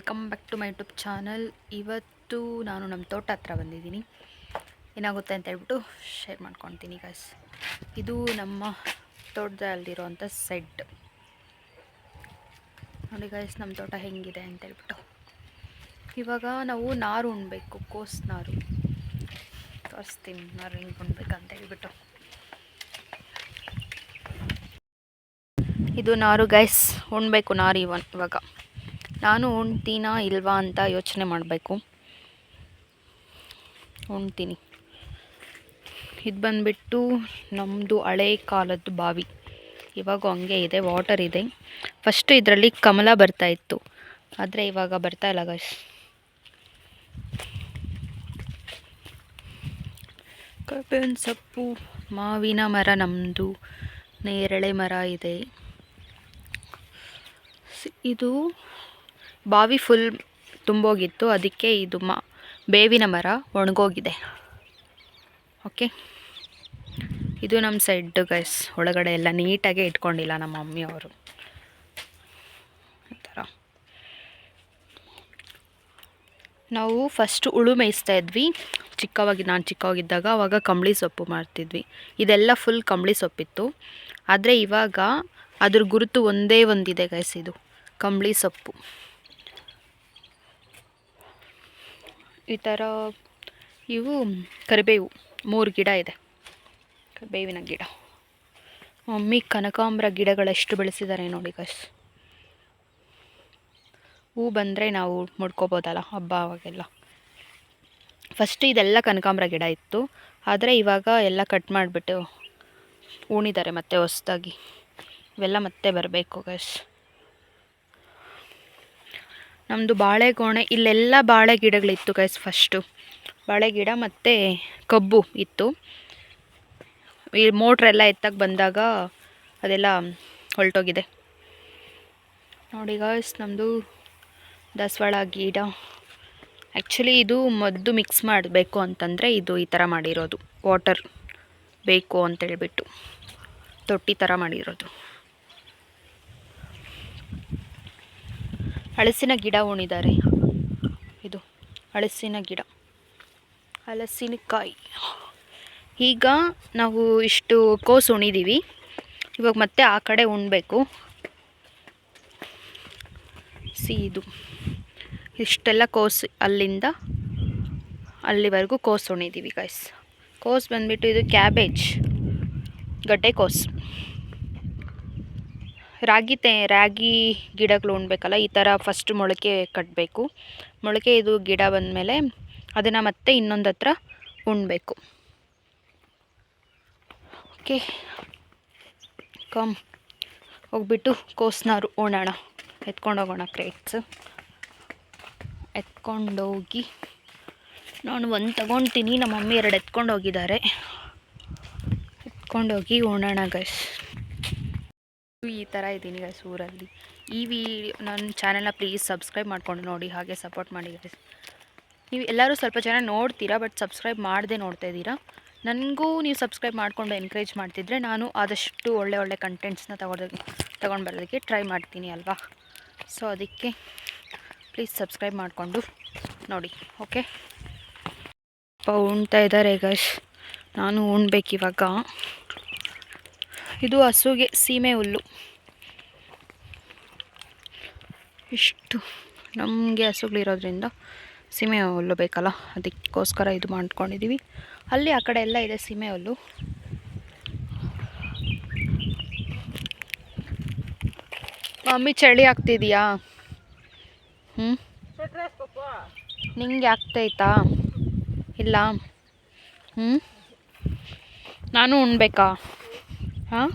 Welcome back to my YouTube channel. ಇವತ್ತು ನಾನು ನಮ್ಮ ತೋಟ ಹತ್ರ ಬಂದಿದ್ದೀನಿ. ಏನಾಗುತ್ತೆ ಅಂತ ಹೇಳ್ಬಿಟ್ಟು ಶೇರ್ ಮಾಡ್ಕೊತೀನಿ ಗೈಸ್. ಇದು ನಮ್ಮ ತೋಟದಲ್ಲಿರೋವಂಥ ಸೆಡ್ ನೋಡಿ ಗೈಸ್, ನಮ್ಮ ತೋಟ ಹೆಂಗಿದೆ ಅಂತ ಹೇಳ್ಬಿಟ್ಟು. ಇವಾಗ ನಾವು ನಾರು ಉಣ್ಬೇಕು, ಕೋಸ್ ನಾರು ತೋರಿಸ್ತೀನಿ ನಾರು ಹೆಂಗೆ ಉಣ್ಬೇಕಂತ ಹೇಳ್ಬಿಟ್ಟು. ಇದು ನಾರು ಗೈಸ್, ಉಣ್ಬೇಕು ನಾರು. ಇವಾಗ ನಾನು ಉಣ್ತೀನಾ ಇಲ್ವಾ ಅಂತ ಯೋಚನೆ ಮಾಡಬೇಕು. ಉಣ್ತೀನಿ. ಇದು ಬಂದುಬಿಟ್ಟು ನಮ್ಮದು ಹಳೆ ಕಾಲದ್ದು ಬಾವಿ. ಇವಾಗ ಹಂಗೆ ಇದೆ, ವಾಟರ್ ಇದೆ. ಫಸ್ಟು ಇದರಲ್ಲಿ ಕಮಲ ಬರ್ತಾಯಿತ್ತು, ಆದರೆ ಇವಾಗ ಬರ್ತಾಯಿಲ್ಲ ಗೈಸ್. ಕಬ್ಬೇವಿನ ಸೊಪ್ಪು, ಮಾವಿನ ಮರ ನಮ್ಮದು, ನೇರಳೆ ಮರ ಇದೆ. ಇದು ಬಾವಿ ಫುಲ್ ತುಂಬೋಗಿತ್ತು, ಅದಕ್ಕೆ ಇದು ಬೇವಿನ ಮರ ಒಣಗೋಗಿದೆ. ಓಕೆ, ಇದು ನಮ್ಮ ಸೆಡ್ ಗೈಸ್. ಒಳಗಡೆ ಎಲ್ಲ ನೀಟಾಗೆ ಇಟ್ಕೊಂಡಿಲ್ಲ ನಮ್ಮ ಮಮ್ಮಿಯವರು. ಈ ಥರ ನಾವು ಫಸ್ಟು ಉಳು ಮೇಯಿಸ್ತಾ ಇದ್ವಿ ನಾನು ಚಿಕ್ಕವಾಗಿದ್ದಾಗ. ಆವಾಗ ಕಂಬಳಿ ಸೊಪ್ಪು ಮಾಡ್ತಿದ್ವಿ. ಇದೆಲ್ಲ ಫುಲ್ ಕಂಬಳಿ ಸೊಪ್ಪಿತ್ತು. ಆದರೆ ಇವಾಗ ಅದ್ರ ಗುರುತು ಒಂದೇ ಒಂದಿದೆ ಗೈಸ್, ಇದು ಕಂಬಳಿ ಸೊಪ್ಪು. ಈ ಥರ ಇವು ಕರಿಬೇವು 3 ಗಿಡ ಇದೆ, ಕರಿಬೇವಿನ ಗಿಡ. ಮಮ್ಮಿ ಕನಕಾಂಬರ ಗಿಡಗಳೆಷ್ಟು ಬೆಳೆಸಿದ್ದಾರೆ ನೋಡಿ ಗೈಸ್. ಹೂ ಬಂದರೆ ನಾವು ಮುಡ್ಕೋಬೋದಲ್ಲ ಹಬ್ಬ ಅವಾಗೆಲ್ಲ. ಫಸ್ಟ್ ಇದೆಲ್ಲ ಕನಕಾಂಬರ ಗಿಡ ಇತ್ತು, ಆದರೆ ಇವಾಗ ಎಲ್ಲ ಕಟ್ ಮಾಡಿಬಿಟ್ಟು ಉಣಿದ್ದಾರೆ ಮತ್ತೆ ಹೊಸದಾಗಿ. ಇವೆಲ್ಲ ಮತ್ತೆ ಬರಬೇಕು ಗೈಸ್. ನಮ್ಮದು ಬಾಳೆಗೊನೆ, ಇಲ್ಲೆಲ್ಲ ಬಾಳೆ ಗಿಡಗಳಿತ್ತು ಗೈಸ್. ಫಸ್ಟು ಬಾಳೆ ಗಿಡ ಮತ್ತು ಕಬ್ಬು ಇತ್ತು. ಈ ಮೋಟ್ರೆಲ್ಲ ಎತ್ತಕ್ಕೆ ಬಂದಾಗ ಅದೆಲ್ಲ ಹೊರಟೋಗಿದೆ ನೋಡಿ ಗೈಸ್. ನಮ್ಮದು ದಾಸವಾಳ ಗಿಡ. ಆ್ಯಕ್ಚುಲಿ ಇದು ಮದ್ದು ಮಿಕ್ಸ್ ಮಾಡಬೇಕು ಅಂತಂದರೆ ಇದು ಈ ಥರ ಮಾಡಿರೋದು, ವಾಟರ್ ಬೇಕು ಅಂತೇಳ್ಬಿಟ್ಟು ತೊಟ್ಟಿ ಥರ ಮಾಡಿರೋದು. ಹಲಸಿನ ಗಿಡ ಉಣಿದ್ದಾರೆ. ಇದು ಹಲಸಿನ ಗಿಡ, ಹಲಸಿನಕಾಯಿ. ಈಗ ನಾವು ಇಷ್ಟು ಕೋಸು ಉಣಿದ್ದೀವಿ, ಇವಾಗ ಮತ್ತೆ ಆ ಕಡೆ ಉಣ್ಬೇಕು. ಇದು ಇಷ್ಟೆಲ್ಲ ಕೋಸು, ಅಲ್ಲಿಂದ ಅಲ್ಲಿವರೆಗೂ ಕೋಸು ಉಣಿದ್ದೀವಿ ಗೈಸ್. ಕೋಸು ಬಂದುಬಿಟ್ಟು ಇದು ಕ್ಯಾಬೇಜ್, ಗಡ್ಡೆಕೋಸು. ರಾಗಿ ಗಿಡಗಳು ಉಣ್ಬೇಕಲ್ಲ, ಈ ಥರ ಫಸ್ಟ್ ಮೊಳಕೆ ಕಟ್ಟಬೇಕು. ಮೊಳಕೆ ಇದು ಗಿಡ ಬಂದಮೇಲೆ ಅದನ್ನು ಮತ್ತೆ ಇನ್ನೊಂದು ಹತ್ರ ಉಣ್ಬೇಕು. ಓಕೆ, ಹೋಗ್ಬಿಟ್ಟು ಕೋಸ್ನಾರು ಉಣ್ಣೋಣ. ಎತ್ಕೊಂಡೋಗೋಣ ಕ್ರೇಟ್ಸ್. ಎತ್ಕೊಂಡೋಗಿ ನಾನು 1 ತಗೊಳ್ತೀನಿ, ನಮ್ಮ ಮಮ್ಮಿ 2 ಎತ್ಕೊಂಡು ಹೋಗಿದ್ದಾರೆ. ಎತ್ಕೊಂಡೋಗಿ ಉಣ್ಣೋಣ ಗೈಸ್. ಈ ಥರ ಇದ್ದೀನಿ ಗೈಸ್ ಊರಲ್ಲಿ. ನನ್ನ ಚಾನೆಲ್ನ ಪ್ಲೀಸ್ ಸಬ್ಸ್ಕ್ರೈಬ್ ಮಾಡ್ಕೊಂಡು ನೋಡಿ, ಹಾಗೆ ಸಪೋರ್ಟ್ ಮಾಡಿ ಗೈಸ್. ನೀವು ಎಲ್ಲರೂ ಸ್ವಲ್ಪ ಜನ ನೋಡ್ತೀರಾ, ಬಟ್ ಸಬ್ಸ್ಕ್ರೈಬ್ ಮಾಡದೆ ನೋಡ್ತಾ ಇದ್ದೀರಾ. ನನಗೂ ನೀವು ಸಬ್ಸ್ಕ್ರೈಬ್ ಮಾಡಿಕೊಂಡು ಎನ್ಕರೇಜ್ ಮಾಡ್ತಿದ್ರೆ ನಾನು ಆದಷ್ಟು ಒಳ್ಳೆ ಕಂಟೆಂಟ್ಸ್ನ ತಗೊಂಡು ಬರೋದಕ್ಕೆ ಟ್ರೈ ಮಾಡ್ತೀನಿ ಅಲ್ವಾ. ಸೊ ಅದಕ್ಕೆ ಪ್ಲೀಸ್ ಸಬ್ಸ್ಕ್ರೈಬ್ ಮಾಡಿಕೊಂಡು ನೋಡಿ. ಓಕೆ, ಉಣ್ತಾ ಇದ್ದಾರೆ ಗೈಸ್. ನಾನು ಉಣ್ಬೇಕಿವಾಗ. ಇದು ಹಸುಗೆ ಸೀಮೆ ಹುಲ್ಲು. ಇಷ್ಟು ನಮಗೆ ಹಸುಗಳಿರೋದ್ರಿಂದ ಸೀಮೆ ಹುಲ್ಲು ಬೇಕಲ್ಲ, ಅದಕ್ಕೋಸ್ಕರ ಇದು ಮಾಡ್ಕೊಂಡಿದ್ದೀವಿ. ಅಲ್ಲಿ ಆ ಕಡೆ ಎಲ್ಲ ಇದೆ ಸೀಮೆ ಹುಲ್ಲು. ಮಮ್ಮಿ ಚಳಿ ಆಗ್ತಿದೆಯಾ? ನಿಂಗೆ ಆಗ್ತೈತಾ? ಇಲ್ಲ. ನಾನು ಉಣ್ಬೇಕಾ? ಹಾಂ,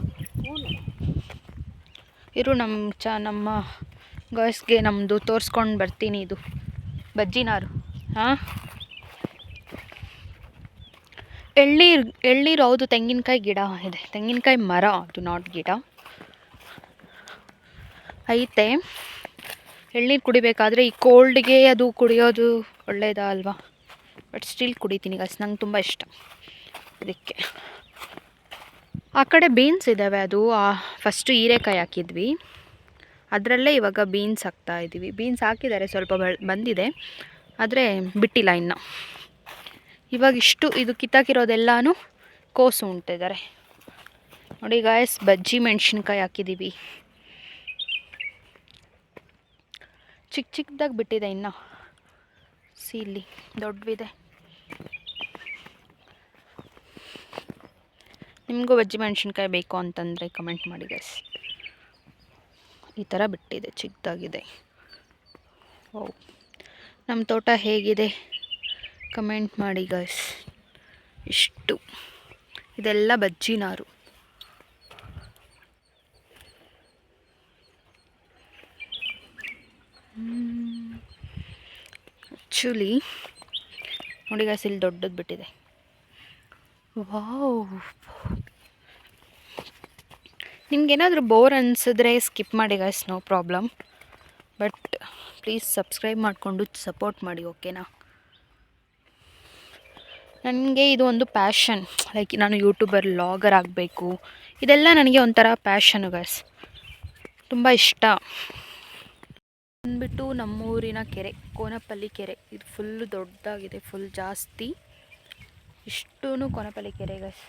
ಇರು ನಮ್ಮ ಗೈಸ್ಗೆ ನಮ್ಮದು ತೋರಿಸ್ಕೊಂಡು ಬರ್ತೀನಿ. ಇದು ಬಜ್ಜಿನಾರು. ಹಾಂ, ಎಳ್ನೀರು. ಹೌದು, ತೆಂಗಿನಕಾಯಿ ಗಿಡ ಇದೆ, ತೆಂಗಿನಕಾಯಿ ಮರ, ಅದು ನಾಟ್ ಗಿಡ ಐತೆ. ಎಳ್ನೀರು ಕುಡಿಬೇಕಾದ್ರೆ ಈ ಕೋಲ್ಡ್ಗೆ ಅದು ಕುಡಿಯೋದು ಒಳ್ಳೆಯದಾ ಅಲ್ವಾ? ಬಟ್ ಸ್ಟಿಲ್ ಕುಡಿತೀನಿ ಗೈಸ್, ನಂಗೆ ತುಂಬ ಇಷ್ಟ ಅದಕ್ಕೆ. ಆ ಕಡೆ ಬೀನ್ಸ್ ಇದ್ದಾವೆ, ಅದು ಫಸ್ಟು ಹೀರೆಕಾಯಿ ಹಾಕಿದ್ವಿ, ಅದರಲ್ಲೇ ಇವಾಗ ಬೀನ್ಸ್ ಹಾಕ್ತಾ ಇದ್ದೀವಿ. ಬೀನ್ಸ್ ಹಾಕಿದ್ದಾರೆ, ಸ್ವಲ್ಪ ಬಂದಿದೆ, ಆದರೆ ಬಿಟ್ಟಿಲ್ಲ ಇನ್ನು. ಇವಾಗ ಇಷ್ಟು ಇದು ಕಿತ್ತಾಕಿರೋದೆಲ್ಲನೂ ಕೋಸು ಉಣ್ತಿದ್ದಾರೆ ನೋಡಿ ಗಾಯ್ಸ್. ಬಜ್ಜಿ ಮೆಣಸಿನ್ಕಾಯಿ ಹಾಕಿದ್ದೀವಿ, ಚಿಕ್ಕ ಚಿಕ್ಕದಾಗಿ ಬಿಟ್ಟಿದೆ ಇನ್ನು. ಇಲ್ಲಿ ದೊಡ್ಡವಿದೆ. ನಿಮಗೂ ಬಜ್ಜಿ ಮೆಣಸಿನ್ಕಾಯಿ ಬೇಕು ಅಂತಂದರೆ ಕಮೆಂಟ್ ಮಾಡಿ ಗೈಸ್. ಈ ಥರ ಬಿಟ್ಟಿದೆ, ಚಿಕ್ಕದಾಗಿದೆ. ಓ, ನಮ್ಮ ತೋಟ ಹೇಗಿದೆ ಕಮೆಂಟ್ ಮಾಡಿ ಗೈಸ್. ಇಷ್ಟು ಇದೆಲ್ಲ ಬಜ್ಜಿ ನಾರು. ಆ್ಯಕ್ಚುಲಿ ನೋಡಿ ಗೈಸ್, ಇಲ್ಲಿ ದೊಡ್ಡದು ಬಿಟ್ಟಿದೆ. ವಾವ್, ನಿಮ್ಗೇನಾದರೂ ಬೋರ್ ಅನಿಸಿದ್ರೆ ಸ್ಕಿಪ್ ಮಾಡಿ guys, no problem. But please subscribe ಮಾಡಿಕೊಂಡು ಸಪೋರ್ಟ್ ಮಾಡಿ, ಓಕೆನಾ? ನನಗೆ ಇದು ಒಂದು ಪ್ಯಾಷನ್, ಲೈಕ್ ನಾನು ಯೂಟ್ಯೂಬರ್ ವ್ಲಾಗರ್ ಆಗಬೇಕು, ಇದೆಲ್ಲ ನನಗೆ ಒಂಥರ ಪ್ಯಾಷನು ಗೈಸ್, ತುಂಬ ಇಷ್ಟ. ಬಂದುಬಿಟ್ಟು ನಮ್ಮೂರಿನ ಕೆರೆ, ಕೋನಪಲ್ಲಿ ಕೆರೆ. ಇದು ಫುಲ್ಲು ದೊಡ್ಡದಾಗಿದೆ, ಫುಲ್ ಜಾಸ್ತಿ. ಇಷ್ಟೂ ಕೋನಪಲ್ಲಿ ಕೆರೆ ಗೈಸ್.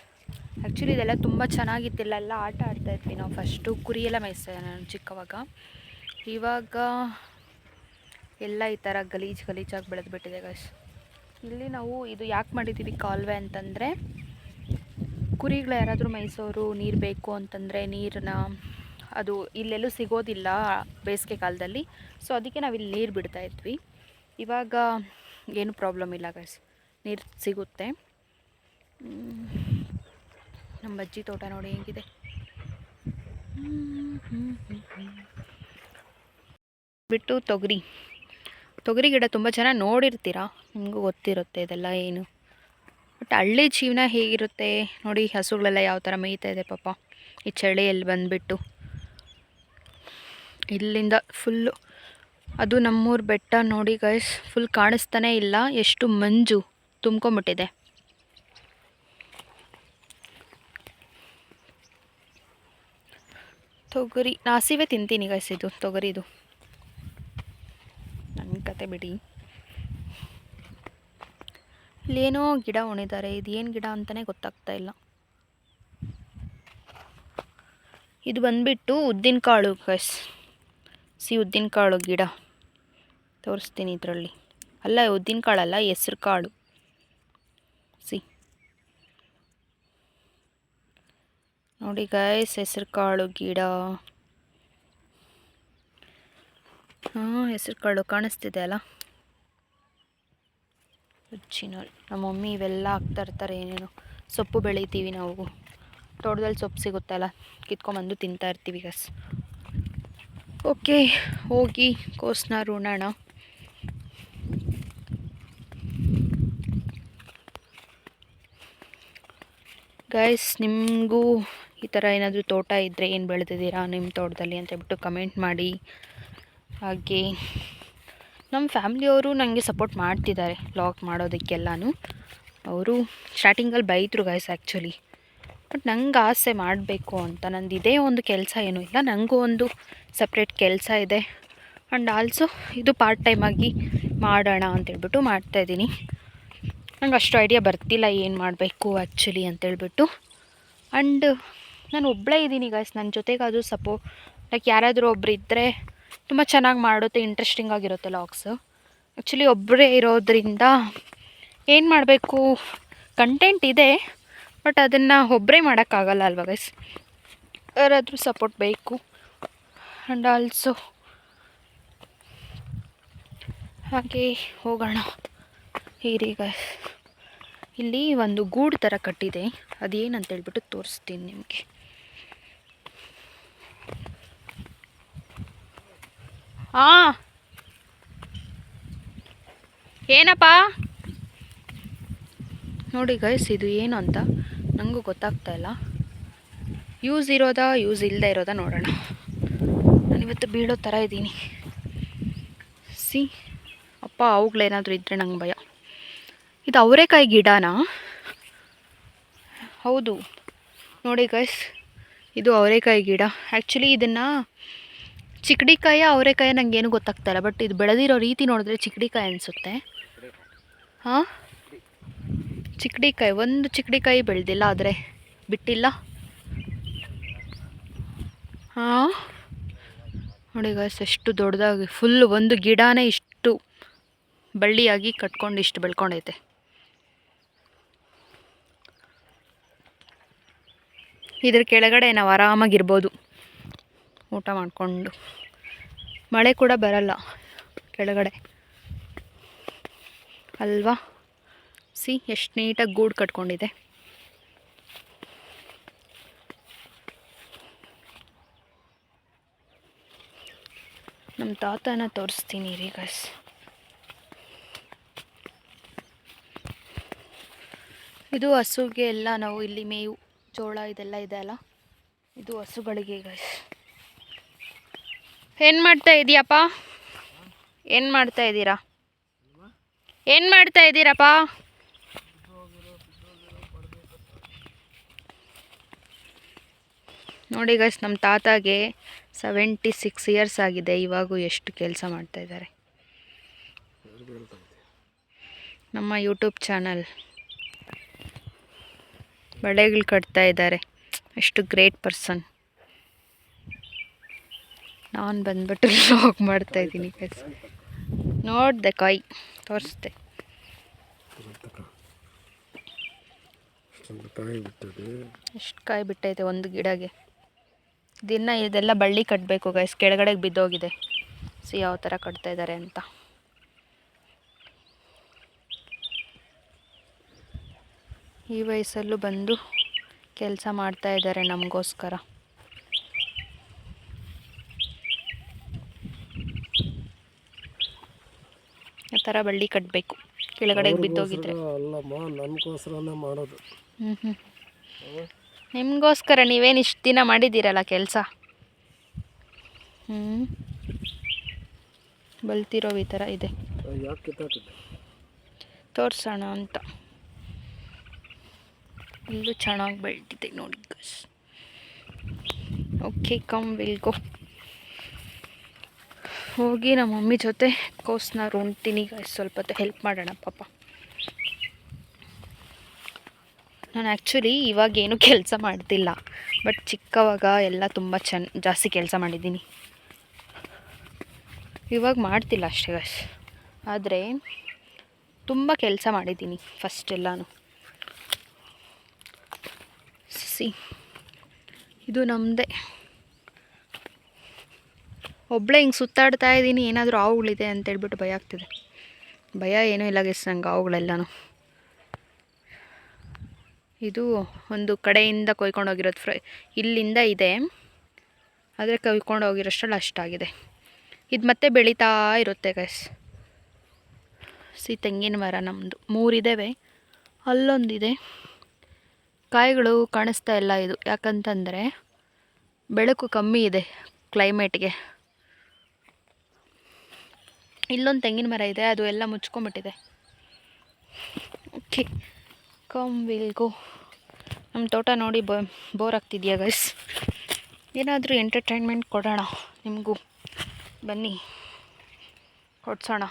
ಆ್ಯಕ್ಚುಲಿ ಇದೆಲ್ಲ ತುಂಬ ಚೆನ್ನಾಗಿತ್ತಿಲ್ಲ, ಎಲ್ಲ ಆಟ ಆಡ್ತಾಯಿದ್ವಿ ನಾವು. ಫಸ್ಟು ಕುರಿ ಎಲ್ಲ ಮೇಯಿಸ್ತಾಯಿದ್ದೆ ನಾನು ಚಿಕ್ಕವಾಗ. ಇವಾಗ ಎಲ್ಲ ಈ ಥರ ಗಲೀಜಾಗಿ ಬೆಳೆದುಬಿಟ್ಟಿದೆ ಗೈಸ್. ಇಲ್ಲಿ ನಾವು ಇದು ಯಾಕೆ ಮಾಡಿದ್ದೀವಿ ಕಾಲುವೆ ಅಂತಂದರೆ, ಕುರಿಗಳು ಯಾರಾದರೂ ಮೇಯಿಸೋರು ನೀರು ಬೇಕು ಅಂತಂದರೆ ನೀರನ್ನ ಅದು ಇಲ್ಲೆಲ್ಲೂ ಸಿಗೋದಿಲ್ಲ ಬೇಸಿಗೆ ಕಾಲದಲ್ಲಿ, ಸೊ ಅದಕ್ಕೆ ನಾವು ಇಲ್ಲಿ ನೀರು ಬಿಡ್ತಾಯಿದ್ವಿ. ಇವಾಗ ಏನು ಪ್ರಾಬ್ಲಮ್ ಇಲ್ಲ ಗೈಸ್, ನೀರು ಸಿಗುತ್ತೆ. ನಮ್ಮ ಬಜ್ಜಿ ತೋಟ ನೋಡಿ ಹೇಗಿದೆ. ಬಿಟ್ಟು ತೊಗರಿ ಗಿಡ ತುಂಬ ಜನ ನೋಡಿರ್ತೀರ, ನಿಮಗೂ ಗೊತ್ತಿರುತ್ತೆ ಇದೆಲ್ಲ ಏನು. ಬಟ್ ಹಳ್ಳಿ ಜೀವನ ಹೇಗಿರುತ್ತೆ ನೋಡಿ, ಹಸುಗಳೆಲ್ಲ ಯಾವ ಥರ ಮೇಯ್ತಾ ಇದೆ ಪಾಪ ಈ ಚಳಿಯಲ್ಲಿ ಬಂದುಬಿಟ್ಟು. ಇಲ್ಲಿಂದ ಫುಲ್ಲು ಅದು ನಮ್ಮೂರು ಬೆಟ್ಟ ನೋಡಿ ಗೈಸ್, ಫುಲ್ ಕಾಣಿಸ್ತಾನೇ ಇಲ್ಲ, ಎಷ್ಟು ಮಂಜು ತುಂಬ್ಕೊಂಬಿಟ್ಟಿದೆ. ತೊಗರಿ ನಾಸಿವೆ ತಿಂತೀನಿ ಗೈಸ್, ಇದು ತೊಗರಿದು ನನ್ನ ಕತೆ ಬಿಡಿ. ಇಲ್ಲೇನೋ ಗಿಡ ಉಣಿದ್ದಾರೆ, ಇದು ಏನು ಗಿಡ ಅಂತಲೇ ಗೊತ್ತಾಗ್ತಾ ಇಲ್ಲ. ಇದು ಬಂದುಬಿಟ್ಟು ಉದ್ದಿನಕಾಳು ಗೈಸ್. ಉದ್ದಿನಕಾಳು ಗಿಡ ತೋರಿಸ್ತೀನಿ ಇದರಲ್ಲಿ. ಅಲ್ಲ, ಉದ್ದಿನಕಾಳಲ್ಲ, ಹೆಸ್ರು ಕಾಳು. ನೋಡಿ ಗೈಸ್, ಹೆಸ್ರು ಕಾಳು ಗಿಡ. ಹೆಸ್ರು ಕಾಳು ಕಾಣಿಸ್ತಿದೆ ಅಲ್ಲ. ಒರಿಜಿನಲ್ ನಮ್ಮ ಮಮ್ಮಿ ಇವೆಲ್ಲ ಹಾಕ್ತಾ ಇರ್ತಾರೆ, ಏನೇನು ಸೊಪ್ಪು ಬೆಳಿತೀವಿ ನಾವು, ತೋಟದಲ್ಲಿ ಸೊಪ್ಪು ಸಿಗುತ್ತಲ್ಲ, ಕಿತ್ಕೊಂಬಂದು ತಿಂತಾ ಇರ್ತೀವಿ ಗೈಸ್. ಓಕೆ, ಹೋಗಿ ಕೋಸನ್ನ ರುಣೋಣ. ಗೈಸ್, ನಿಮಗೂ ಈ ಥರ ಏನಾದರೂ ತೋಟ ಇದ್ದರೆ ಏನು ಬೆಳೆದಿದ್ದೀರಾ ನಿಮ್ಮ ತೋಟದಲ್ಲಿ ಅಂತ ಹೇಳ್ಬಿಟ್ಟು ಕಮೆಂಟ್ ಮಾಡಿ. ಹಾಗೆ ನಮ್ಮ ಫ್ಯಾಮ್ಲಿಯವರು ನನಗೆ ಸಪೋರ್ಟ್ ಮಾಡ್ತಿದ್ದಾರೆ ವ್ಲಾಗ್ ಮಾಡೋದಕ್ಕೆಲ್ಲನೂ. ಅವರು ಸ್ಟಾರ್ಟಿಂಗಲ್ಲಿ ಬೈದರು ಗೈಸ್ ಆ್ಯಕ್ಚುಲಿ, ಬಟ್ ನಂಗೆ ಆಸೆ ಮಾಡಬೇಕು ಅಂತ. ನಂದು ಇದೇ ಒಂದು ಕೆಲಸ ಏನೂ ಇಲ್ಲ, ನನಗೂ ಒಂದು ಸಪ್ರೇಟ್ ಕೆಲಸ ಇದೆ. ಆ್ಯಂಡ್ ಆಲ್ಸೋ ಇದು ಪಾರ್ಟ್ ಟೈಮಾಗಿ ಮಾಡೋಣ ಅಂತೇಳ್ಬಿಟ್ಟು ಮಾಡ್ತಾಯಿದ್ದೀನಿ. ನಂಗೆ ಅಷ್ಟು ಐಡಿಯಾ ಬರ್ತಿಲ್ಲ ಏನು ಮಾಡಬೇಕು ಆ್ಯಕ್ಚುಲಿ ಅಂತೇಳ್ಬಿಟ್ಟು. ಆ್ಯಂಡ್ ನಾನು ಒಬ್ಬಳೇ ಇದ್ದೀನಿ ಗೈಸ್, ನನ್ನ ಜೊತೆಗಾದರೂ ಲೈಕ್ ಯಾರಾದರೂ ಒಬ್ಬರು ಇದ್ದರೆ ತುಂಬ ಚೆನ್ನಾಗಿ ಮಾಡುತ್ತೆ, ಇಂಟ್ರೆಸ್ಟಿಂಗ್ ಆಗಿರುತ್ತೆ ವ್ಲಾಗ್ಸು. ಆ್ಯಕ್ಚುಲಿ ಒಬ್ಬರೇ ಇರೋದ್ರಿಂದ ಏನು ಮಾಡಬೇಕು, ಕಂಟೆಂಟ್ ಇದೆ, ಬಟ್ ಅದನ್ನು ಒಬ್ಬರೇ ಮಾಡೋಕ್ಕಾಗಲ್ಲ ಅಲ್ವ ಗೈಸ್, ಯಾರಾದರೂ ಸಪೋರ್ಟ್ ಬೇಕು. ಆ್ಯಂಡ್ ಆಲ್ಸೋ ಹಾಗೆ ಹೋಗೋಣ ಹೀರಿ ಗೈಸ್. ಇಲ್ಲಿ ಒಂದು ಗೂಡು ಥರ ಕಟ್ಟಿದೆ, ಅದೇನಂತೇಳ್ಬಿಟ್ಟು ತೋರಿಸ್ತೀನಿ ನಿಮಗೆ. ಏನಪ್ಪ ನೋಡಿ ಗೈಸ್, ಇದು ಏನು ಅಂತ ನನಗೂ ಗೊತ್ತಾಗ್ತಾ ಇಲ್ಲ. ಯೂಸ್ ಇರೋದಾ ಯೂಸ್ ಇಲ್ಲದೆ ಇರೋದಾ ನೋಡೋಣ. ನಾನಿವತ್ತು ಬೀಳೋ ಥರ ಇದ್ದೀನಿ. ಅಪ್ಪ ಅವುಗಳೇನಾದರೂ ಇದ್ದರೆ ನಂಗೆ ಭಯ. ಇದು ಅವರೆಕಾಯಿ ಗಿಡನಾ? ಹೌದು ನೋಡಿ ಗೈಸ್, ಇದು ಅವರೆಕಾಯಿ ಗಿಡ. ಆ್ಯಕ್ಚುಲಿ ಇದನ್ನು ಚಿಕ್ಕಡಿಕಾಯಿ ಅವರೆಕಾಯಿ ನನಗೇನು ಗೊತ್ತಾಗ್ತಾ ಇಲ್ಲ, ಬಟ್ ಇದು ಬೆಳೆದಿರೋ ರೀತಿ ನೋಡಿದ್ರೆ ಚಿಕ್ಕಡಿಕಾಯಿ ಅನಿಸುತ್ತೆ. ಹಾಂ, ಚಿಕ್ಕಡಿಕಾಯಿ, ಒಂದು ಚಿಕ್ಕಡಿಕಾಯಿ ಬೆಳೆದಿಲ್ಲ, ಆದರೆ ಬಿಟ್ಟಿಲ್ಲ. ಹಾಂ ನೋಡಿ ಗೈಸ್, ಎಷ್ಟು ದೊಡ್ಡದಾಗಿ ಫುಲ್ ಒಂದು ಗಿಡನೇ ಇಷ್ಟು ಬಳ್ಳಿಯಾಗಿ ಕಟ್ಕೊಂಡು ಇಷ್ಟು ಬೆಳ್ಕೊಂಡೈತೆ. ಇದ್ರ ಕೆಳಗಡೆ ನಾವು ಆರಾಮಾಗಿರ್ಬೋದು ಊಟ ಮಾಡಿಕೊಂಡು. ಮಳೆ ಕೂಡ ಬರಲ್ಲ ಕೆಳಗಡೆ ಅಲ್ವಾ. ಸಿ ಎಷ್ಟು ನೀಟಾಗಿ ಗೂಡು ಕಟ್ಕೊಂಡಿದೆ. ನಮ್ಮ ತಾತನ ತೋರಿಸ್ತೀನಿ ರೀ ಗೈಸ್. ಇದು ಹಸುಗೆ ಎಲ್ಲ ನಾವು ಇಲ್ಲಿ ಮೇವು, ಜೋಳ ಇದೆಲ್ಲ ಇದೆ ಅಲ್ಲ, ಇದು ಹಸುಗಳಿಗೆ ಗೈಸ್. ಏನು ಮಾಡ್ತಾ ಇದೀಯಪ್ಪ? ಏನು ಮಾಡ್ತಾ ಇದ್ದೀರಾ? ಏನು ಮಾಡ್ತಾ ಇದ್ದೀರಪ್ಪ? ನೋಡಿ ಗೈಸ್, ನಮ್ಮ ತಾತಾಗೆ 76 ಇಯರ್ಸ್ ಆಗಿದೆ. ಇವಾಗೂ ಎಷ್ಟು ಕೆಲಸ ಮಾಡ್ತಾ ಇದ್ದಾರೆ. ನಮ್ಮ ಯೂಟ್ಯೂಬ್ ಚಾನಲ್ ಬಳೆಗಳು ಕಟ್ತಾ ಇದ್ದಾರೆ. ಎಷ್ಟು ಗ್ರೇಟ್ ಪರ್ಸನ್. ನಾನು ಬಂದ್ಬಿಟ್ಟು ವ್ಲಾಗ್ ಮಾಡ್ತಾ ಇದ್ದೀನಿ ಗೈಸ್. ನೋಡಿದೆ ಕಾಯಿ ತೋರಿಸ್ದೆ. ಎಷ್ಟು ಕಾಯಿ ಬಿಟ್ಟೈತೆ ಒಂದು ಗಿಡಗೆ. ದಿನ ಇದೆಲ್ಲ ಬಳ್ಳಿ ಕಟ್ಟಬೇಕು ಗೈಸ್, ಕೆಳಗಡೆಗೆ ಬಿದ್ದೋಗಿದೆ. ಯಾವ ಥರ ಕಟ್ತಾ ಇದ್ದಾರೆ ಅಂತ. ಈ ವಯಸ್ಸಲ್ಲೂ ಬಂದು ಕೆಲಸ ಮಾಡ್ತಾ ಇದ್ದಾರೆ ನಮಗೋಸ್ಕರ. ಆ ಥರ ಬಳ್ಳಿ ಕಟ್ಟಬೇಕು, ಕೆಳಗಡೆಗೆ ಬಿದ್ದೋಗಿದ್ರೆ. ನಿಮಗೋಸ್ಕರ ನೀವೇನು ಇಷ್ಟು ದಿನ ಮಾಡಿದ್ದೀರಲ್ಲ ಕೆಲಸ. ಬಲ್ತಿರೋ ಈ ಥರ ಇದೆ, ತೋರಿಸೋಣ ಅಂತ. ಇಲ್ಲೂ ಚೆನ್ನಾಗಿ ಬೆಳೆದಿದೆ ನೋಡಿ ಗೈಸ್. ಓಕೆ, ಕಮ್ ವಿಲ್ ಗೋ. ಹೋಗಿ ನಮ್ಮ ಮಮ್ಮಿ ಜೊತೆ ಕೋಸನ್ನ ಉಣ್ತೀನಿ ಗೈಸ್. ಸ್ವಲ್ಪ ಹೊತ್ತು ಹೆಲ್ಪ್ ಮಾಡೋಣ ಪಾಪ. ನಾನು ಆ್ಯಕ್ಚುಲಿ ಇವಾಗೇನು ಕೆಲಸ ಮಾಡ್ತಿಲ್ಲ, ಬಟ್ ಚಿಕ್ಕವಾಗ ಎಲ್ಲ ತುಂಬ ಜಾಸ್ತಿ ಕೆಲಸ ಮಾಡಿದ್ದೀನಿ. ಇವಾಗ ಮಾಡ್ತಿಲ್ಲ ಅಷ್ಟೇ ಗೈಸ್, ಆದರೆ ತುಂಬ ಕೆಲಸ ಮಾಡಿದ್ದೀನಿ ಫಸ್ಟ್ ಎಲ್ಲನೂ. ಇದು ನಮ್ಮದೇ. ಒಬ್ಬಳೇ ಹಿಂಗೆ ಸುತ್ತಾಡ್ತಾ ಇದ್ದೀನಿ, ಏನಾದರೂ ಹಾವುಗಳಿದೆ ಅಂತೇಳ್ಬಿಟ್ಟು ಭಯ ಆಗ್ತಿದೆ. ಭಯ ಏನೂ ಇಲ್ಲ ಗೈಸ್ ನಂಗೆ ಹಾವುಗಳೆಲ್ಲನೂ. ಇದು ಒಂದು ಕಡೆಯಿಂದ ಕೊಯ್ಕೊಂಡು ಹೋಗಿರೋದು, ಇಲ್ಲಿಂದ ಇದೆ, ಆದರೆ ಕೊಯ್ಕೊಂಡು ಹೋಗಿರೋಷ್ಟರಲ್ಲಿ ಅಷ್ಟಾಗಿದೆ. ಇದು ಮತ್ತೆ ಬೆಳೀತಾ ಇರುತ್ತೆ ಗೈಸ್. ತೆಂಗಿನ ಮರ ನಮ್ಮದು 3 ಇದ್ದಾವೆ, ಅಲ್ಲೊಂದಿದೆ. ಕಾಯಿಗಳು ಕಾಣಿಸ್ತಾ ಇಲ್ಲ ಇದು, ಯಾಕಂತಂದರೆ ಬೆಳಕು ಕಮ್ಮಿ ಇದೆ ಕ್ಲೈಮೇಟ್ಗೆ. ಇಲ್ಲೊಂದು ತೆಂಗಿನ ಮರ ಇದೆ, ಅದು ಎಲ್ಲ ಮುಚ್ಕೊಂಬಿಟ್ಟಿದೆ. Okay, come will go. ನಮ್ಮ ತೋಟ ನೋಡಿ ಬೋರ್ ಆಗ್ತಿದೆಯಾ ಗೈಸ್? ಏನಾದರೂ ಎಂಟರ್ಟೈನ್ಮೆಂಟ್ ಕೊಡೋಣ ನಿಮಗೂ, ಬನ್ನಿ ಕೊಡ್ಸೋಣ.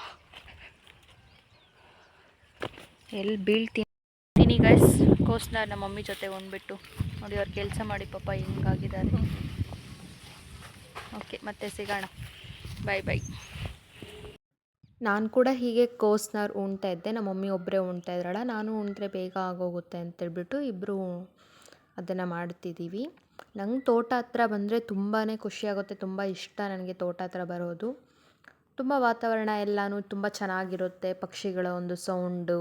ಎಲ್ಲಿ ಬೀಳ್ತೀನಿ ಗೈಸ್. ಕೋಸನ್ನ ನಮ್ಮ ಮಮ್ಮಿ ಜೊತೆ ಉಣ್ಬಿಟ್ಟು ನೋಡಿ, ಅವ್ರು ಕೆಲಸ ಮಾಡಿ ಪಾಪ ಹಿಂಗಾಗಿದ್ದಾರೆ. ಓಕೆ, ಮತ್ತೆ ಸಿಗೋಣ. ಬಾಯ್ ಬಾಯ್. ನಾನು ಕೂಡ ಹೀಗೆ ಕೋಸನ್ನ ಉಣ್ತಾ ಇದ್ದೆ. ನಮ್ಮ ಮಮ್ಮಿ ಒಬ್ಬರೇ ಉಣ್ತಾ ಇದ್ರಲ್ಲ, ನಾನು ಉಣ್ದ್ರೆ ಬೇಗ ಆಗೋಗುತ್ತೆ ಅಂತೇಳ್ಬಿಟ್ಟು ಇಬ್ಬರು ಅದನ್ನು ಮಾಡ್ತಿದ್ದೀವಿ. ನಂಗೆ ತೋಟ ಹತ್ರ ಬಂದರೆ ತುಂಬಾ ಖುಷಿಯಾಗುತ್ತೆ, ತುಂಬ ಇಷ್ಟ ನನಗೆ ತೋಟ ಹತ್ರ ಬರೋದು. ತುಂಬ ವಾತಾವರಣ ಎಲ್ಲನೂ ತುಂಬ ಚೆನ್ನಾಗಿರುತ್ತೆ. ಪಕ್ಷಿಗಳ ಒಂದು ಸೌಂಡು,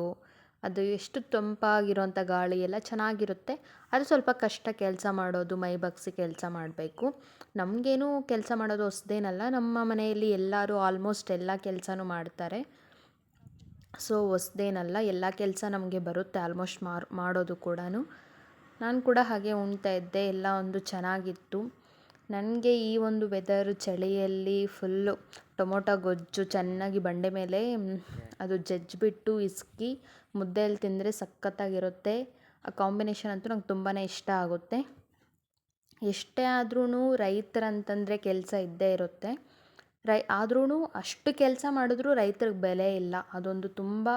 ಅದು ಎಷ್ಟು ತಂಪಾಗಿರೋಂಥ ಗಾಳಿ ಎಲ್ಲ ಚೆನ್ನಾಗಿರುತ್ತೆ. ಅದು ಸ್ವಲ್ಪ ಕಷ್ಟ ಕೆಲಸ ಮಾಡೋದು, ಮೈ ಬಗ್ಗಿಸಿ ಕೆಲಸ ಮಾಡಬೇಕು. ನಮಗೇನು ಕೆಲಸ ಮಾಡೋದು ಹೊಸ್ದೇನಲ್ಲ, ನಮ್ಮ ಮನೆಯಲ್ಲಿ ಎಲ್ಲರೂ ಆಲ್ಮೋಸ್ಟ್ ಎಲ್ಲ ಕೆಲಸನೂ ಮಾಡ್ತಾರೆ. ಸೊ ಹೊಸ್ದೇನಲ್ಲ, ಎಲ್ಲ ಕೆಲಸ ನಮಗೆ ಬರುತ್ತೆ ಆಲ್ಮೋಸ್ಟ್ ಮಾಡೋದು ಕೂಡ. ನಾನು ಕೂಡ ಹಾಗೆ ಉಣ್ತಾ ಇದ್ದೆ, ಎಲ್ಲ ಒಂದು ಚೆನ್ನಾಗಿತ್ತು. ನನಗೆ ಈ ಒಂದು ವೆದರು ಚಳಿಯಲ್ಲಿ ಫುಲ್ಲು ಟೊಮೊಟೊ ಗೊಜ್ಜು ಚೆನ್ನಾಗಿ ಬಂಡೆ ಮೇಲೆ ಅದು ಜಜ್ಜಿಬಿಟ್ಟು ಇಸ್ಕಿ ಮುದ್ದೆಯಲ್ಲಿ ತಿಂದರೆ ಸಖತ್ತಾಗಿರುತ್ತೆ. ಆ ಕಾಂಬಿನೇಷನ್ ಅಂತೂ ನಂಗೆ ತುಂಬಾ ಇಷ್ಟ ಆಗುತ್ತೆ. ಎಷ್ಟೇ ಆದ್ರೂ ರೈತರಂತಂದರೆ ಕೆಲಸ ಇದ್ದೇ ಇರುತ್ತೆ. ಆದ್ರೂ ಅಷ್ಟು ಕೆಲಸ ಮಾಡಿದ್ರೂ ರೈತರಿಗೆ ಬೆಲೆ ಇಲ್ಲ. ಅದೊಂದು ತುಂಬ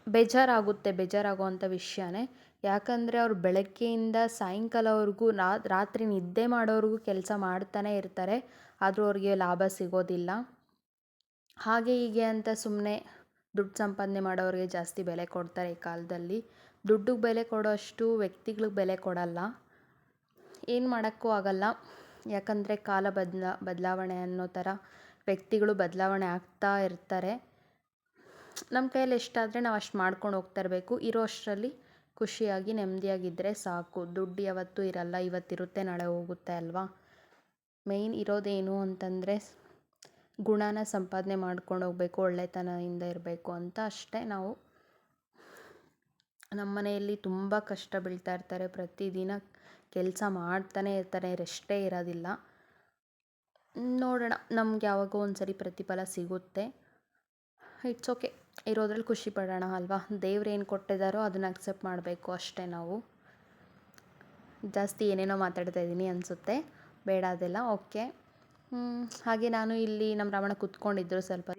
ಬೇಜಾರಾಗುವಂಥ ವಿಷಯನೇ. ಯಾಕಂದರೆ ಅವ್ರು ಬೆಳಗ್ಗೆಯಿಂದ ಸಾಯಂಕಾಲವರೆಗೂ ರಾತ್ರಿ ನಿದ್ದೆ ಮಾಡೋವರೆಗೂ ಕೆಲಸ ಮಾಡ್ತಾನೆ ಇರ್ತಾರೆ. ಆದರೂ ಅವ್ರಿಗೆ ಲಾಭ ಸಿಗೋದಿಲ್ಲ. ಹಾಗೆ ಹೀಗೆ ಅಂತ ಸುಮ್ಮನೆ ದುಡ್ಡು ಸಂಪಾದನೆ ಮಾಡೋರಿಗೆ ಜಾಸ್ತಿ ಬೆಲೆ ಕೊಡ್ತಾರೆ ಈ ಕಾಲದಲ್ಲಿ. ದುಡ್ಡಿಗೆ ಬೆಲೆ ಕೊಡೋಷ್ಟು ವ್ಯಕ್ತಿಗಳಿಗೆ ಬೆಲೆ ಕೊಡಲ್ಲ. ಏನು ಮಾಡೋಕ್ಕೂ ಆಗಲ್ಲ. ಯಾಕಂದರೆ ಕಾಲ ಬದಲಾವಣೆ ಅನ್ನೋ ಥರ ವ್ಯಕ್ತಿಗಳು ಬದಲಾವಣೆ ಆಗ್ತಾ ಇರ್ತಾರೆ. ನಮ್ಮ ಕೈಯಲ್ಲಿ ಎಷ್ಟಾದರೆ ನಾವು ಅಷ್ಟು ಮಾಡ್ಕೊಂಡು ಹೋಗ್ತಾ ಇರಬೇಕು. ಇರೋ ಅಷ್ಟರಲ್ಲಿ ಖುಷಿಯಾಗಿ ನೆಮ್ಮದಿಯಾಗಿದ್ದರೆ ಸಾಕು. ದುಡ್ಡು ಯಾವತ್ತೂ ಇರಲ್ಲ, ಇವತ್ತಿರುತ್ತೆ ನಾಳೆ ಹೋಗುತ್ತೆ ಅಲ್ವಾ. ಮೇಯ್ನ್ ಇರೋದೇನು ಅಂತಂದರೆ ಗುಣನ ಸಂಪಾದನೆ ಮಾಡ್ಕೊಂಡು ಹೋಗಬೇಕು, ಒಳ್ಳೆತನದಿಂದ ಇರಬೇಕು ಅಂತ ಅಷ್ಟೇ. ನಾವು ನಮ್ಮ ಮನೆಯಲ್ಲಿ ತುಂಬ ಕಷ್ಟ ಬೀಳ್ತಾ ಇರ್ತಾರೆ. ಪ್ರತಿದಿನ ಕೆಲಸ ಮಾಡ್ತಾನೆ ಇರ್ತಾರೆ, ರೆಸ್ಟೇ ಇರೋದಿಲ್ಲ. ನೋಡೋಣ, ನಮ್ಗೆ ಯಾವಾಗೋ ಒಂದು ಸರಿ ಪ್ರತಿಫಲ ಸಿಗುತ್ತೆ. ಇಟ್ಸ್ ಓಕೆ, ಇರೋದ್ರಲ್ಲಿ ಖುಷಿ ಪಡೋಣ ಅಲ್ವಾ. ದೇವ್ರು ಏನು ಕೊಟ್ಟಿದ್ದಾರೋ ಅದನ್ನು ಅಕ್ಸೆಪ್ಟ್ ಮಾಡಬೇಕು ಅಷ್ಟೇ ನಾವು. ಜಾಸ್ತಿ ಏನೇನೋ ಮಾತಾಡ್ತಾ ಇದ್ದೀನಿ ಅನಿಸುತ್ತೆ, ಬೇಡ ಅದೆಲ್ಲ. ಓಕೆ. ಹಾಗೆ ನಾನು ಇಲ್ಲಿ ನಮ್ಮ ರಾಮಣ್ಣ ಕೂತ್ಕೊಂಡಿದ್ದರು ಸ್ವಲ್ಪ.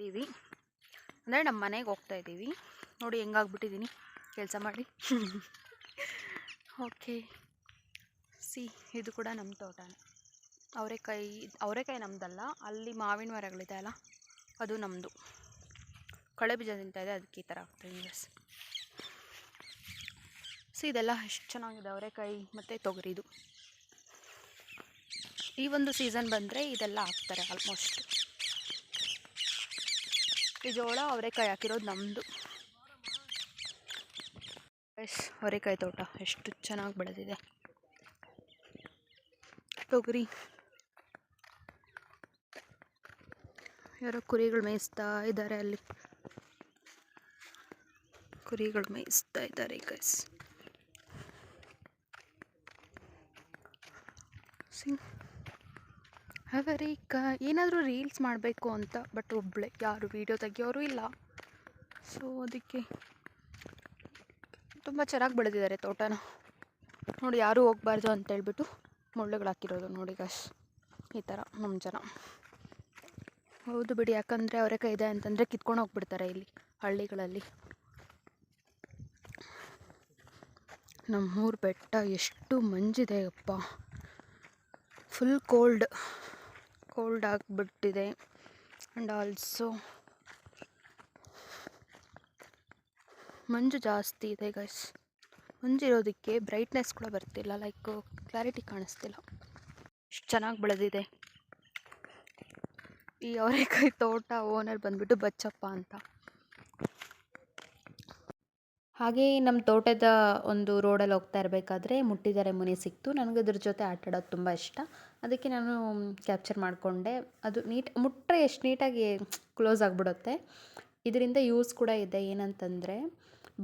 ಅಂದರೆ ನಮ್ಮ ಮನೆಗೆ ಹೋಗ್ತಾ ಇದ್ದೀವಿ. ನೋಡಿ ಹೆಂಗಾಗ್ಬಿಟ್ಟಿದ್ದೀನಿ ಕೆಲಸ ಮಾಡಿ. ಓಕೆ, ಇದು ಕೂಡ ನಮ್ಮ ತೋಟನೇ. ಅವರೆಕಾಯಿ ನಮ್ಮದಲ್ಲ, ಅಲ್ಲಿ ಮಾವಿನ ಮರಗಳಿದೆ ಅಲ್ಲ, ಅದು ನಮ್ಮದು. ಕಳೆ ಬೀಜ ತಿಂತಾಯಿದೆ, ಅದಕ್ಕೆ ಈ ಥರ ಆಗ್ತಾಯಿದೆ ಬಸ್. ಇದೆಲ್ಲ ಎಷ್ಟು ಚೆನ್ನಾಗಿದೆ ಅವರೆಕಾಯಿ ಮತ್ತು ತೊಗರಿದು. ಈ ಒಂದು ಸೀಸನ್ ಬಂದರೆ ಇದೆಲ್ಲ ಹಾಕ್ತಾರೆ ಆಲ್ಮೋಸ್ಟ್. ಈ ಜೋಳ ಅವರೆಕಾಯಿ ಹಾಕಿರೋದು ನಮ್ಮದು. ಅವರೆಕಾಯಿ ತೋಟ ಎಷ್ಟು ಚೆನ್ನಾಗಿ ಬೆಳೆದಿದೆ. ತೊಗರಿ, ಯಾರೋ ಕುರಿಗಳು ಮೇಯಿಸ್ತಾ ಇದ್ದಾರೆ ಅಲ್ಲಿ. ಕುರಿಗಳು ಮೇಯಿಸ್ತಾ ಇದ್ದಾರೆ ಗೈಸ್. ಅವರೆಕಾಯಿ ಏನಾದರೂ ರೀಲ್ಸ್ ಮಾಡಬೇಕು ಅಂತ, ಬಟ್ ಒಬ್ಬಳೆ ಯಾರು ವೀಡಿಯೋ ತೆಗಿಯೋರು ಇಲ್ಲ. ಸೊ ಅದಕ್ಕೆ ತುಂಬ ಚೆನ್ನಾಗಿ ಬೆಳೆದಿದ್ದಾರೆ ತೋಟನ. ನೋಡಿ, ಯಾರೂ ಹೋಗ್ಬಾರ್ದು ಅಂತೇಳ್ಬಿಟ್ಟು ಮುಳ್ಳುಗಳು ಹಾಕಿರೋದು ನೋಡಿ ಗೈಸ್. ಈ ಥರ ನಮ್ಮ ಜನ. ಹೌದು ಬಿಡಿ, ಯಾಕಂದರೆ ಅವರೆಕಾಯಿ ಇದೆ ಅಂತಂದರೆ ಕಿತ್ಕೊಂಡು ಹೋಗ್ಬಿಡ್ತಾರೆ ಇಲ್ಲಿ ಹಳ್ಳಿಗಳಲ್ಲಿ. ನಮ್ಮೂರು ಬೆಟ್ಟ ಎಷ್ಟು ಮಂಜಿದೆ ಅಪ್ಪ. ಫುಲ್ ಕೋಲ್ಡ್ ಆಗಿಬಿಟ್ಟಿದೆ. ಆ್ಯಂಡ್ ಆಲ್ಸೋ ಮಂಜು ಜಾಸ್ತಿ ಇದೆ ಗೈಸ್. ಮಂಜಿರೋದಕ್ಕೆ ಬ್ರೈಟ್ನೆಸ್ ಕೂಡ ಬರ್ತಿಲ್ಲ, ಲೈಕ್ ಕ್ಲಾರಿಟಿ ಕಾಣಿಸ್ತಿಲ್ಲ. ಎಷ್ಟು ಚೆನ್ನಾಗಿ ಬೆಳೆದಿದೆ. ಈ ಅವರೆಕಾಯಿ ತೋಟ ಓನರ್ ಬಂದ್ಬಿಟ್ಟು ಬಚ್ಚಪ್ಪ ಅಂತ. ಹಾಗೆ ನಮ್ಮ ತೋಟದ ಒಂದು ರೋಡಲ್ಲಿ ಹೋಗ್ತಾ ಇರಬೇಕಾದ್ರೆ ಮುಟ್ಟಿದರೆ ಮುನಿ ಸಿಕ್ತು. ನನಗೆ ಅದ್ರ ಜೊತೆ ಆಟಾಡೋದು ತುಂಬ ಇಷ್ಟ. ಅದಕ್ಕೆ ನಾನು ಕ್ಯಾಪ್ಚರ್ ಮಾಡಿಕೊಂಡೆ. ಅದು ಮುಟ್ಟರೆ ಎಷ್ಟು ನೀಟಾಗಿ ಕ್ಲೋಸ್ ಆಗಿಬಿಡುತ್ತೆ. ಇದರಿಂದ ಯೂಸ್ ಕೂಡ ಇದೆ. ಏನಂತಂದರೆ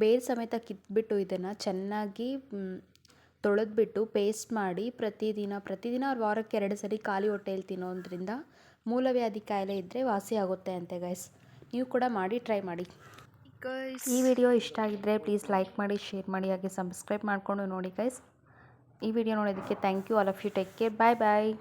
ಬೇರು ಸಮೇತ ಕಿತ್ಬಿಟ್ಟು ಇದನ್ನು ಚೆನ್ನಾಗಿ ತೊಳೆದ್ಬಿಟ್ಟು ಪೇಸ್ಟ್ ಮಾಡಿ ಪ್ರತಿದಿನ ಅವ್ರು ವಾರಕ್ಕೆ 2 ಸರಿ ಖಾಲಿ ಹೊಟ್ಟೆಯಲ್ಲಿ ತಿನ್ನೋದ್ರಿಂದ ಮೂಲವ್ಯಾಧಿ ಕಾಯಿಲೆ ಇದ್ದರೆ ವಾಸಿ ಆಗುತ್ತೆ ಅಂತೆ ಗೈಸ್. ನೀವು ಕೂಡ ಮಾಡಿ ಟ್ರೈ ಮಾಡಿ. ಈ ವಿಡಿಯೋ ಇಷ್ಟ ಆಗಿದ್ದರೆ ಪ್ಲೀಸ್ ಲೈಕ್ ಮಾಡಿ, ಶೇರ್ ಮಾಡಿ, ಹಾಗೆ ಸಬ್ಸ್ಕ್ರೈಬ್ ಮಾಡಿಕೊಂಡು ನೋಡಿ ಗೈಸ್. ಈ ವಿಡಿಯೋ ನೋಡೋದಕ್ಕೆ thank you. All of you. Take care. Bye bye.